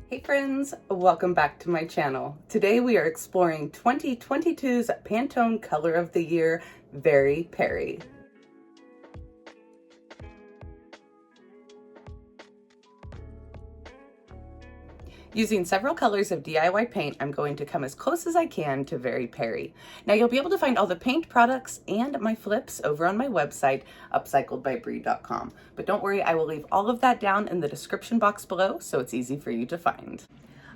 Hey friends, welcome back to my channel. Today we are exploring 2022's Pantone Color of the Year, Veri Peri. Using several colors of DIY paint, I'm going to come as close as I can to Veri Peri. Now you'll be able to find all the paint products and my flips over on my website, upcycledbybri.com. But don't worry, I will leave all of that down in the description box below so it's easy for you to find.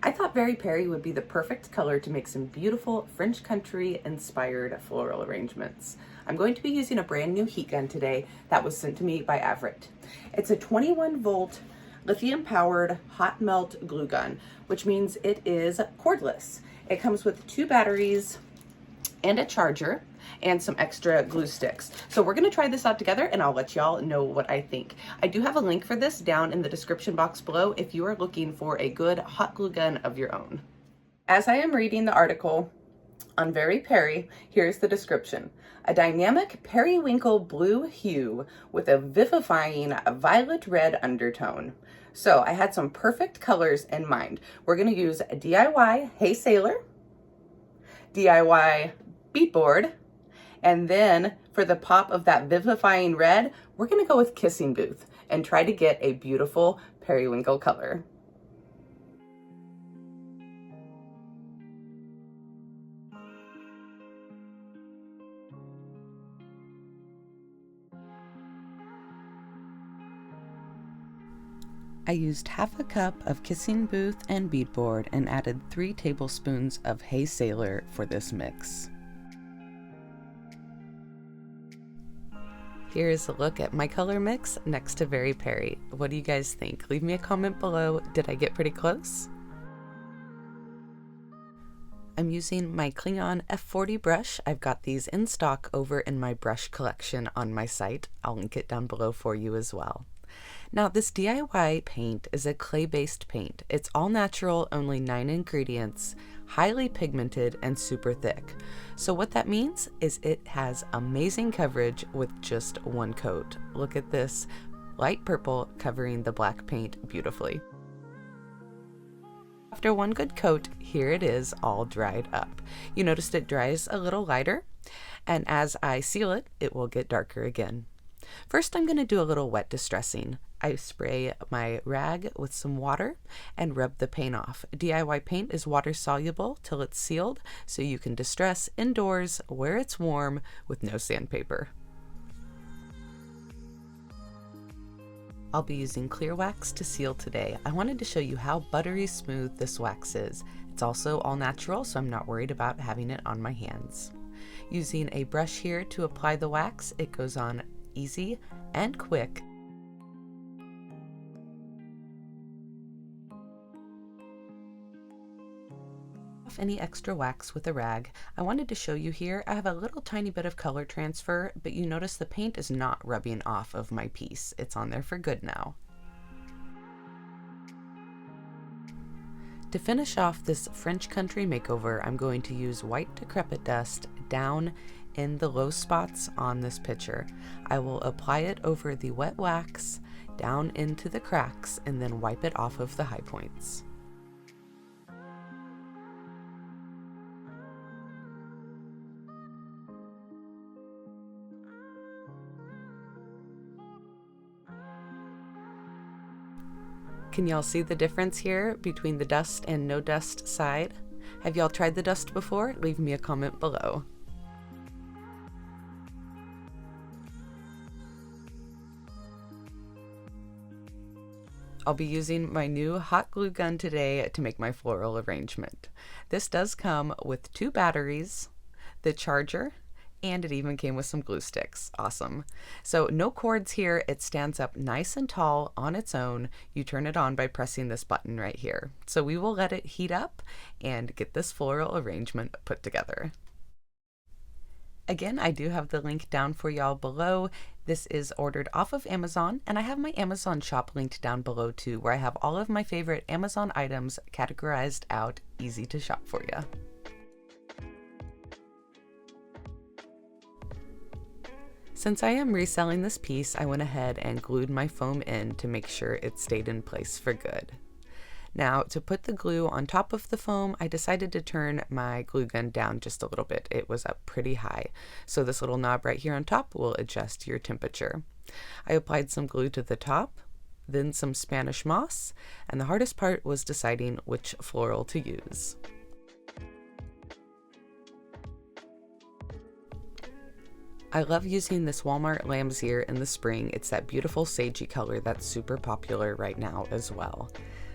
I thought Veri Peri would be the perfect color to make some beautiful French country inspired floral arrangements. I'm going to be using a brand new heat gun today that was sent to me by Avhrit. It's a 21-volt lithium-powered hot melt glue gun, which means it is cordless. It comes with 2 batteries and a charger and some extra glue sticks. So we're gonna try this out together and I'll let y'all know what I think. I do have a link for this down in the description box below if you are looking for a good hot glue gun of your own. As I am reading the article on Veri Peri, here's the description. A dynamic periwinkle blue hue with a vivifying violet-red undertone. So I had some perfect colors in mind. We're gonna use a DIY Hey Sailor, DIY Beadboard, and then for the pop of that vivifying red, we're gonna go with Kissing Booth and try to get a beautiful periwinkle color. I used half a cup of Kissing Booth and Beadboard and added 3 tablespoons of Hey Sailor for this mix. Here's a look at my color mix next to Veri Peri. What do you guys think? Leave me a comment below. Did I get pretty close? I'm using my On F40 brush. I've got these in stock over in my brush collection on my site. I'll link it down below for you as well. Now this DIY paint is a clay-based paint. It's all natural, only 9 ingredients, highly pigmented, and super thick. So what that means is it has amazing coverage with just 1 coat. Look at this light purple covering the black paint beautifully. After 1 good coat, here it is all dried up. You noticed it dries a little lighter, and as I seal it, it will get darker again. First, I'm going to do a little wet distressing. I spray my rag with some water and rub the paint off. DIY paint is water soluble till it's sealed, so you can distress indoors where it's warm with no sandpaper. I'll be using clear wax to seal today. I wanted to show you how buttery smooth this wax is. It's also all natural, so I'm not worried about having it on my hands. Using a brush here to apply the wax, it goes on easy and quick. Off any extra wax with a rag. I wanted to show you here, I have a little tiny bit of color transfer, but you notice the paint is not rubbing off of my piece. It's on there for good now. To finish off this French country makeover, I'm going to use white Decrepit dust down in the low spots on this picture. I will apply it over the wet wax, down into the cracks, and then wipe it off of the high points. Can y'all see the difference here between the dust and no dust side? Have y'all tried the dust before? Leave me a comment below. I'll be using my new hot glue gun today to make my floral arrangement. This does come with 2 batteries, the charger, and it even came with some glue sticks. Awesome. So no cords here. It stands up nice and tall on its own. You turn it on by pressing this button right here. So we will let it heat up and get this floral arrangement put together. Again, I do have the link down for y'all below. This is ordered off of Amazon, and I have my Amazon shop linked down below too, where I have all of my favorite Amazon items categorized out, easy to shop for you. Since I am reselling this piece, I went ahead and glued my foam in to make sure it stayed in place for good. Now, to put the glue on top of the foam, I decided to turn my glue gun down just a little bit. It was up pretty high. So this little knob right here on top will adjust your temperature. I applied some glue to the top, then some Spanish moss, and the hardest part was deciding which floral to use. I love using this Walmart lamb's ear in the spring. It's that beautiful sagey color that's super popular right now as well.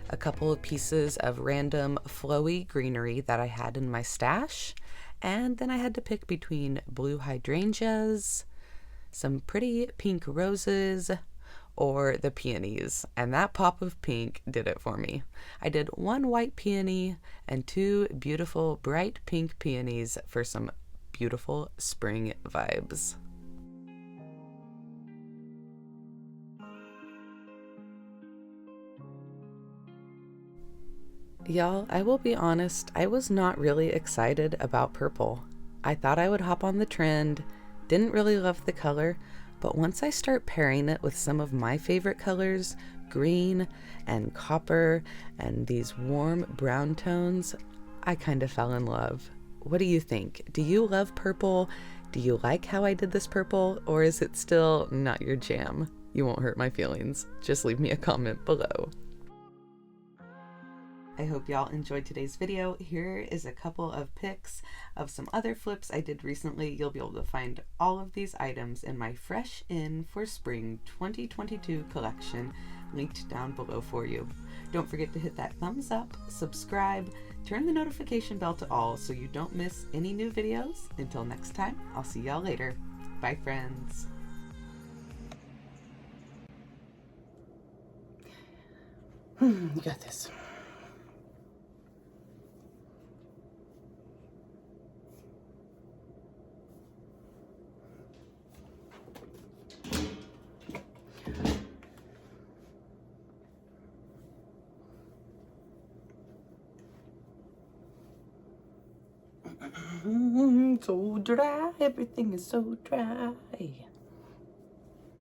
A couple of pieces of random flowy greenery that I had in my stash, and then I had to pick between blue hydrangeas, some pretty pink roses, or the peonies, and that pop of pink did it for me. I did one white peony and two beautiful bright pink peonies for some beautiful spring vibes. Y'all, I will be honest, I was not really excited about purple. I thought I would hop on the trend, didn't really love the color, but once I start pairing it with some of my favorite colors, green and copper and these warm brown tones, I kind of fell in love. What do you think? Do you love purple? Do you like how I did this purple? Or is it still not your jam? You won't hurt my feelings. Just leave me a comment below. I hope y'all enjoyed today's video. Here is a couple of pics of some other flips I did recently. You'll be able to find all of these items in my Fresh In for Spring 2022 collection linked down below for you. Don't forget to hit that thumbs up, subscribe, turn the notification bell to all so you don't miss any new videos. Until next time, I'll see y'all later. Bye, friends. You got this. So dry, everything is so dry.